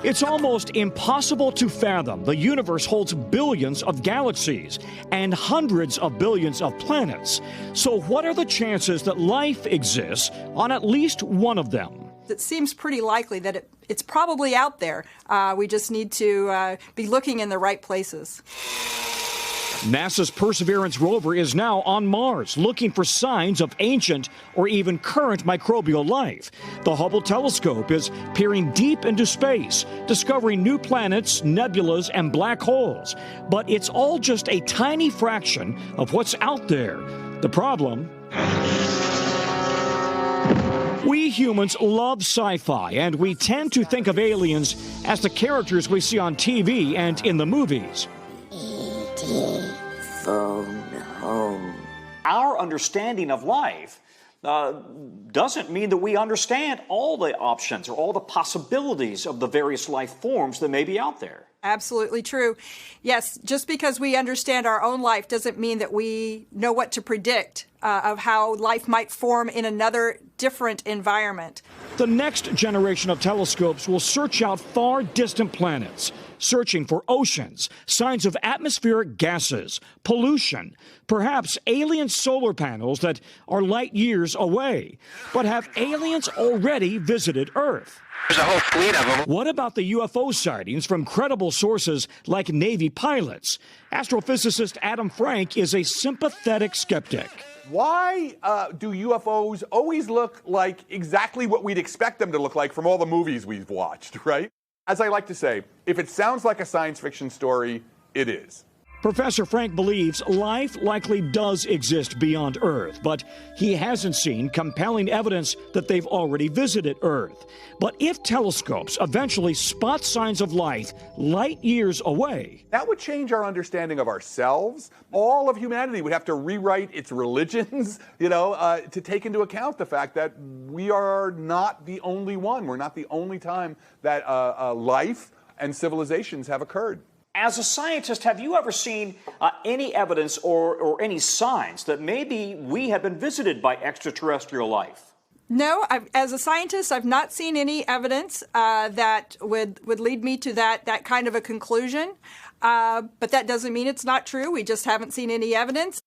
It's almost impossible to fathom. The universe holds billions of galaxies and hundreds of billions of planets. So what are the chances that life exists on at least one of them? It seems pretty likely that it's probably out there. We just need to be looking in the right places. NASA's Perseverance rover is now on Mars, looking for signs of ancient or even current microbial life. The Hubble telescope is peering deep into space, discovering new planets, nebulas, and black holes. But it's all just a tiny fraction of what's out there. The problem? We humans love sci-fi, and we tend to think of aliens as the characters we see on TV and in the movies. Phone home. Our understanding of life doesn't mean that we understand all the options or all the possibilities of the various life forms that may be out there. Absolutely true. Yes, just because we understand our own life doesn't mean that we know what to predict of how life might form in another different environment. The next generation of telescopes will search out far distant planets, searching for oceans, signs of atmospheric gases, pollution, perhaps alien solar panels that are light years away. But have aliens already visited Earth? There's a whole fleet of them. What about the UFO sightings from credible sources like Navy pilots? Astrophysicist Adam Frank is a sympathetic skeptic. Why do UFOs always look like exactly what we'd expect them to look like from all the movies we've watched, right? As I like to say, if it sounds like a science fiction story, it is. Professor Frank believes life likely does exist beyond Earth, but he hasn't seen compelling evidence that they've already visited Earth. But if telescopes eventually spot signs of life light years away, that would change our understanding of ourselves. All of humanity would have to rewrite its religions, to take into account the fact that we are not the only one. We're not the only time that life and civilizations have occurred. As a scientist, have you ever seen any evidence or any signs that maybe we have been visited by extraterrestrial life? No, as a scientist, I've not seen any evidence that would lead me to that kind of a conclusion. But that doesn't mean it's not true. We just haven't seen any evidence.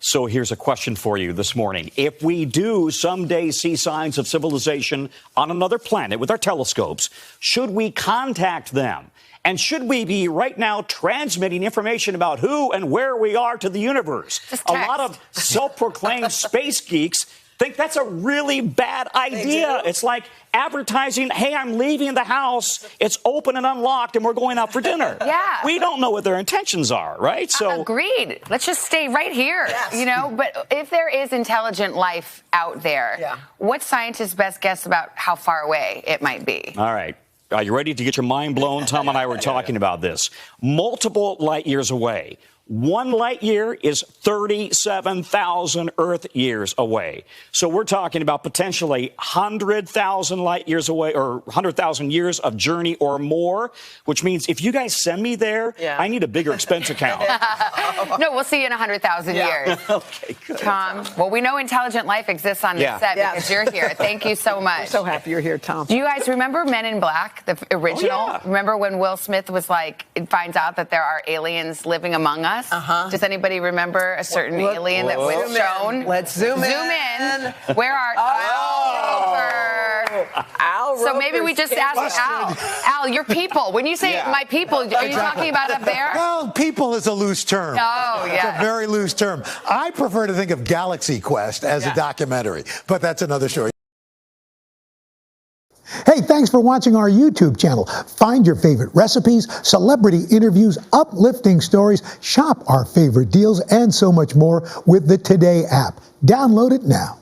So here's a question for you this morning. If we do someday see signs of civilization on another planet with our telescopes, should we contact them? And should we be right now transmitting information about who and where we are to the universe? A lot of self-proclaimed space geeks think that's a really bad idea. It's like advertising, hey, I'm leaving the house, it's open and unlocked, and we're going out for dinner. Yeah. We don't know what their intentions are, right? So agreed. Let's just stay right here, But if there is intelligent life out there, what's scientists' best guess about how far away it might be? All right. Are you ready to get your mind blown? Tom and I were talking about this. Multiple light years away. 1 light year is 37,000 Earth years away. So we're talking about potentially 100,000 light years away, or 100,000 years of journey or more, which means if you guys send me there, I need a bigger expense account. No, we'll see you in 100,000 years. Okay, good. Tom, well, we know intelligent life exists on this set because you're here. Thank you so much. I'm so happy you're here, Tom. Do you guys remember Men in Black, the original? Remember when Will Smith was like, it finds out that there are aliens living among us? Does anybody remember a certain alien that was shown? Let's zoom in. Where are Al So maybe we just ask Al. Al, your people. When you say my people, are you talking about up there? Well, people is a loose term. Oh, yeah. It's a very loose term. I prefer to think of Galaxy Quest as a documentary, but that's another story. Hey, thanks for watching our YouTube channel. Find your favorite recipes, celebrity interviews, uplifting stories, shop our favorite deals, and so much more with the Today app. Download it now.